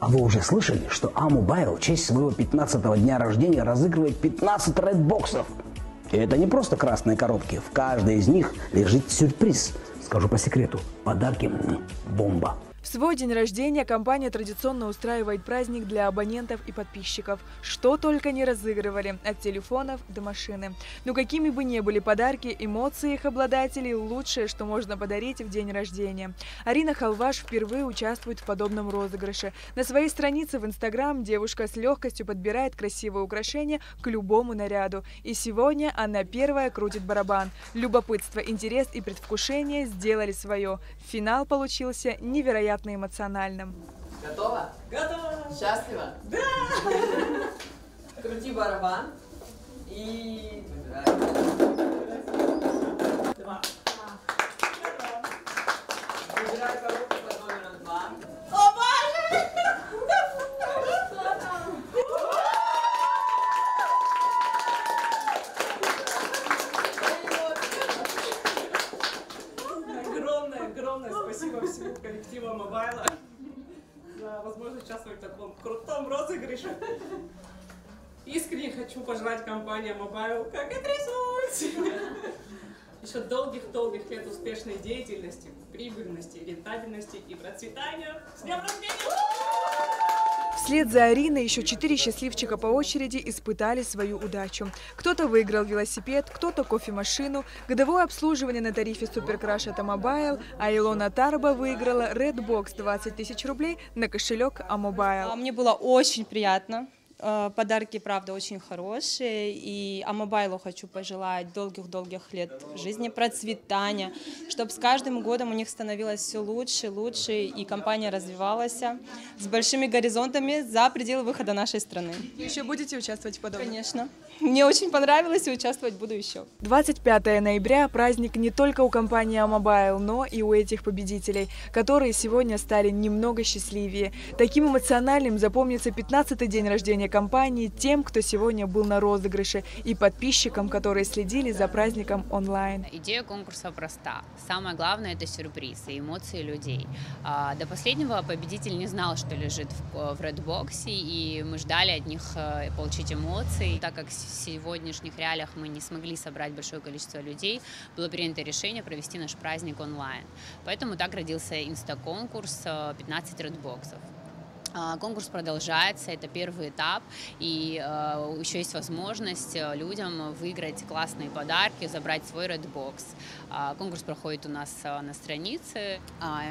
А вы уже слышали, что А-Мобайл в честь своего 15-го дня рождения разыгрывает 15 редбоксов? И это не просто красные коробки, в каждой из них лежит сюрприз. Скажу по секрету, подарки бомба. В свой день рождения компания традиционно устраивает праздник для абонентов и подписчиков. Что только не разыгрывали, от телефонов до машины. Но какими бы ни были подарки, эмоции их обладателей – лучшее, что можно подарить в день рождения. Арина Халваш впервые участвует в подобном розыгрыше. На своей странице в Инстаграм девушка с легкостью подбирает красивые украшения к любому наряду. И сегодня она первая крутит барабан. Любопытство, интерес и предвкушение сделали свое. Финал получился невероятно эмоциональным. Готова? Готова! Счастлива? Да! Крути барабан и выбирай. 2. Выбирай коробку под номером 2. О, боже! Огромное спасибо всему коллективу А-Мобайла за возможность участвовать в таком крутом розыгрыше. Искренне хочу пожелать компании А-Мобайл, как и трясусь, еще долгих лет успешной деятельности, прибыльности, рентабельности и процветания. С днем рождения! Вслед за Ариной еще 4 счастливчика по очереди испытали свою удачу. Кто-то выиграл велосипед, кто-то кофемашину, годовое обслуживание на тарифе Суперкраш от А-Мобайл, а Илона Тарба выиграла Redbox 20 тысяч рублей на кошелек А-Мобайл. Мне было очень приятно. Подарки, правда, очень хорошие. И А-Мобайлу хочу пожелать долгих лет жизни, процветания, чтобы с каждым годом у них становилось все лучше, и компания развивалась с большими горизонтами за пределы выхода нашей страны. Вы еще будете участвовать в подобном? Конечно. Мне очень понравилось, и участвовать буду еще. 25 ноября – праздник не только у компании А-Мобайл, но и у этих победителей, которые сегодня стали немного счастливее. Таким эмоциональным запомнится 15-й день рождения компании тем, кто сегодня был на розыгрыше, и подписчикам, которые следили за праздником онлайн. Идея конкурса проста. Самое главное – это сюрприз и эмоции людей. До последнего победитель не знал, что лежит в Redbox, и мы ждали от них получить эмоции. Так как в сегодняшних реалиях мы не смогли собрать большое количество людей, было принято решение провести наш праздник онлайн. Поэтому так родился инстаконкурс 15 Redbox'ов. Конкурс продолжается, это первый этап, и еще есть возможность людям выиграть классные подарки, забрать свой Redbox. Конкурс проходит у нас на странице.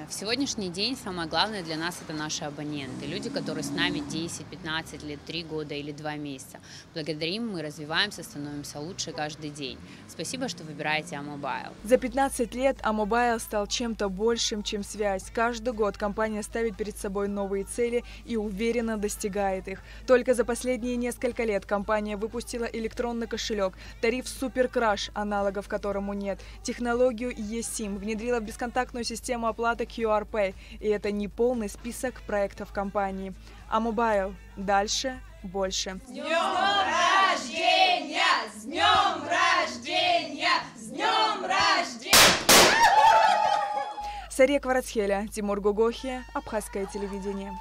В сегодняшний день самое главное для нас — это наши абоненты, люди, которые с нами 10-15 лет, 3 года или 2 месяца. Благодарим, мы развиваемся, становимся лучше каждый день. Спасибо, что выбираете А-Мобайл. За 15 лет А-Мобайл стал чем-то большим, чем связь. Каждый год компания ставит перед собой новые цели и уверенно достигает их. Только за последние несколько лет компания выпустила электронный кошелек, тариф Суперкраш, аналогов которому нет, технологию eSIM, внедрила бесконтактную систему оплаты QR Pay. И это не полный список проектов компании. А-Мобайл. Дальше больше. С днем рождения! С днем рождения! С днем рождения! Сария Кварацхеля, Тимур Гогохия, Абхазское телевидение.